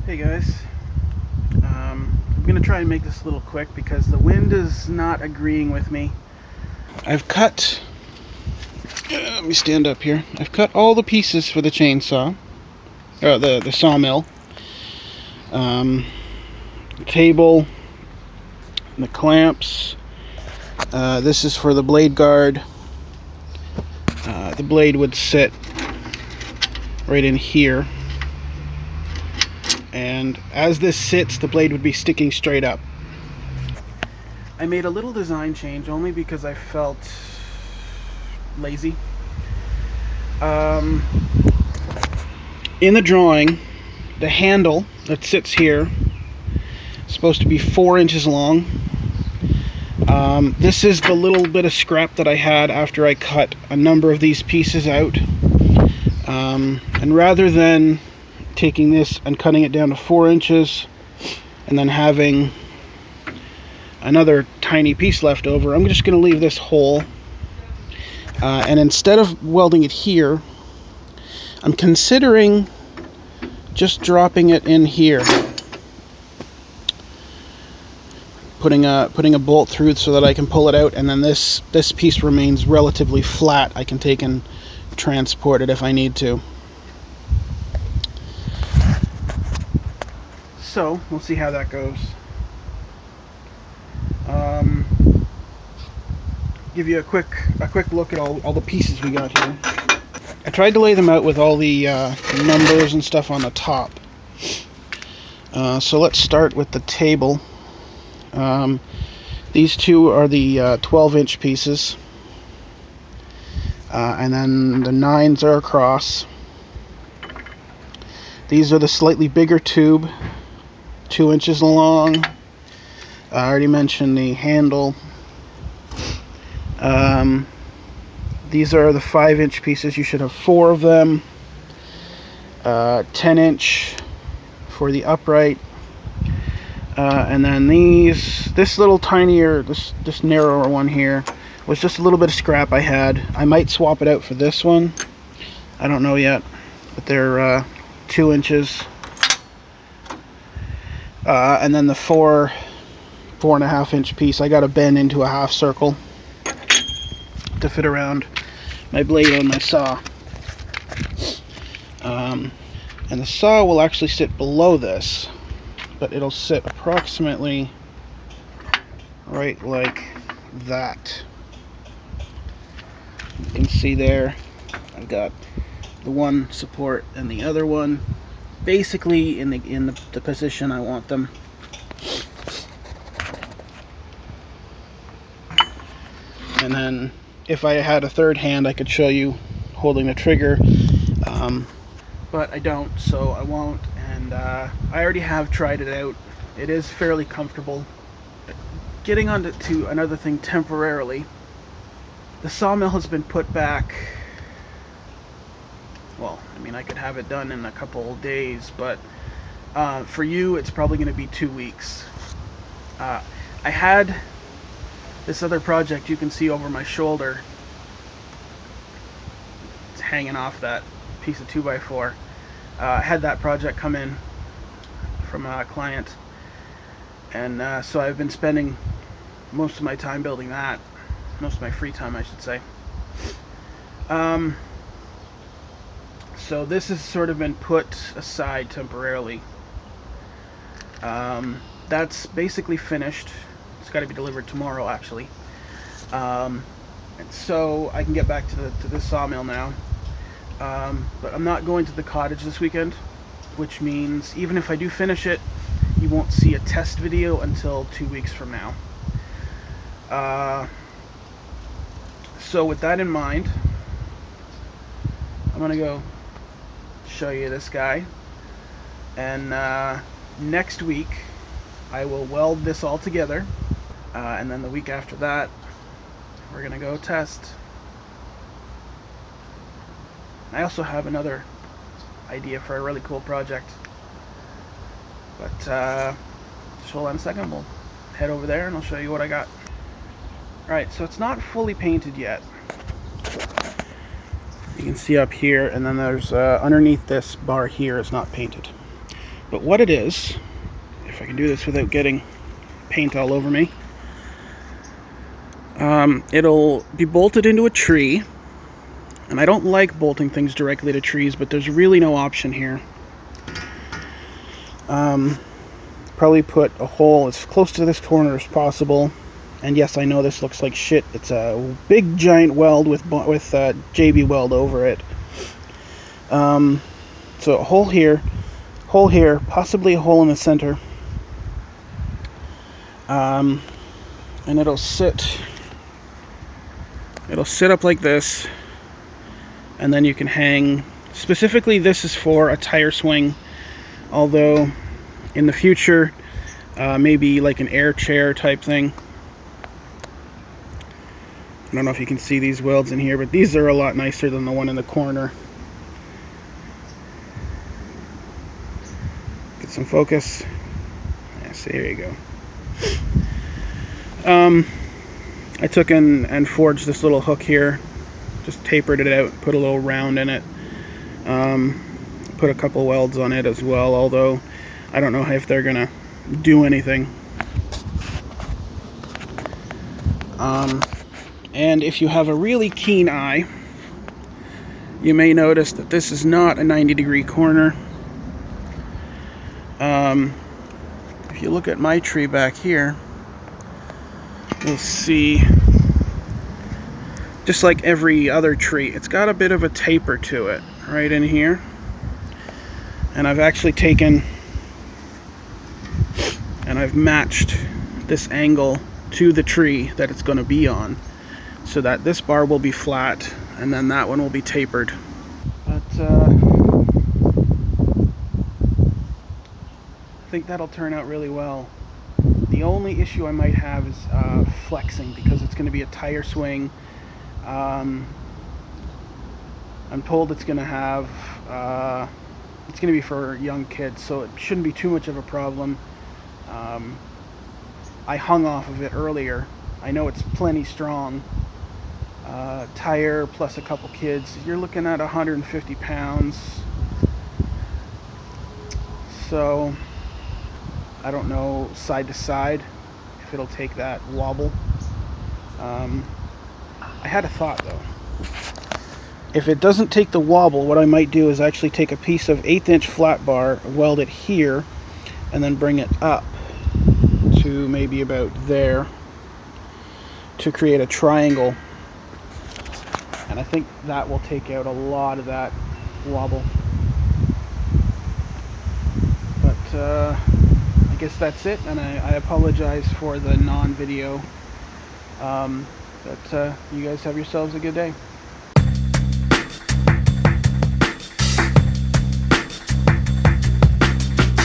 Hey guys, I'm gonna try and make this a little quick because the wind is not agreeing with me. I've cut, let me stand up here. I've cut all the pieces for the chainsaw, the sawmill, the table, the clamps. This is for the blade guard. The blade would sit right in here, and as this sits, the blade would be sticking straight up. I made a little design change only because I felt lazy. Um, in the drawing, the handle that sits here is supposed to be 4 inches long. This is the little bit of scrap that I had after I cut a number of these pieces out. And rather than taking this and cutting it down to 4 inches and then having another tiny piece left over, I'm just going to leave this hole. And instead of welding it here, I'm considering just dropping it in here, putting a bolt through so that I can pull it out, and then this piece remains relatively flat. I can take and transport it if I need to. So we'll see how that goes. Give you a quick look at all the pieces we got here. I tried to lay them out with all the numbers and stuff on the top. So let's start with the table. These two are the 12-inch pieces, and then the 9s are across. These are the slightly bigger tube, 2 inches long. I already mentioned the handle. These are the 5-inch pieces. You should have 4 of them. 10-inch for the upright. And then this little tinier, this narrower one here was just a little bit of scrap I had. I might swap it out for this one. I don't know yet, but they're 2 inches. And then the 4.5-inch piece, I got to bend into a half circle to fit around my blade on my saw. And the saw will actually sit below this, but it'll sit approximately right like that. You can see there, I've got the one support and the other one basically in the position I want them. And then if I had a third hand, I could show you holding the trigger, but I don't, so I won't. And I already have tried it out. It is fairly comfortable. Getting on to another thing temporarily, the sawmill has been put back. Well, I mean, I could have it done in a couple days, but for you, it's probably going to be 2 weeks. I had this other project you can see over my shoulder. It's hanging off that piece of 2x4. I had that project come in from a client, and so I've been spending most of my time building that. Most of my free time, I should say. So this has sort of been put aside temporarily. That's basically finished. It's got to be delivered tomorrow, actually. And so I can get back to this sawmill now. But I'm not going to the cottage this weekend, which means even if I do finish it, you won't see a test video until 2 weeks from now. So with that in mind, I'm gonna go show you this guy, and next week I will weld this all together, and then the week after that we're gonna go test. I also have another idea for a really cool project, but just hold on a second, we'll head over there and I'll show you what I got. Alright, so it's not fully painted yet. You can see up here, and then there's underneath this bar here is not painted. But what it is, if I can do this without getting paint all over me, it'll be bolted into a tree. And I don't like bolting things directly to trees, but there's really no option here. Probably put a hole as close to this corner as possible. And yes, I know this looks like shit. It's a big giant weld with JB Weld over it. So a hole here, possibly a hole in the center. And it'll sit up like this, and then you can hang. Specifically, this is for a tire swing, although in the future, maybe like an air chair type thing. I don't know if you can see these welds in here, but these are a lot nicer than the one in the corner. Get some focus. Yes, there you go. I took and forged this little hook here, just tapered it out, put a little round in it, put a couple welds on it as well, although I don't know if they're gonna do anything. And if you have a really keen eye, you may notice that this is not a 90-degree corner. If you look at my tree back here, you'll see, just like every other tree, it's got a bit of a taper to it right in here. And I've actually taken and I've matched this angle to the tree that it's going to be on, so that this bar will be flat and then that one will be tapered. But I think that'll turn out really well. The only issue I might have is flexing, because it's going to be a tire swing. I'm told it's going to have it's going to be for young kids, so it shouldn't be too much of a problem. I hung off of it earlier. I know it's plenty strong. Tire plus a couple kids, you're looking at 150 pounds. So I don't know side to side if it'll take that wobble. I had a thought though. If it doesn't take the wobble, what I might do is actually take a piece of 1/8" flat bar, weld it here, and then bring it up to maybe about there to create a triangle. And I think that will take out a lot of that wobble. But I guess that's it, and I apologize for the non-video. But you guys have yourselves a good day.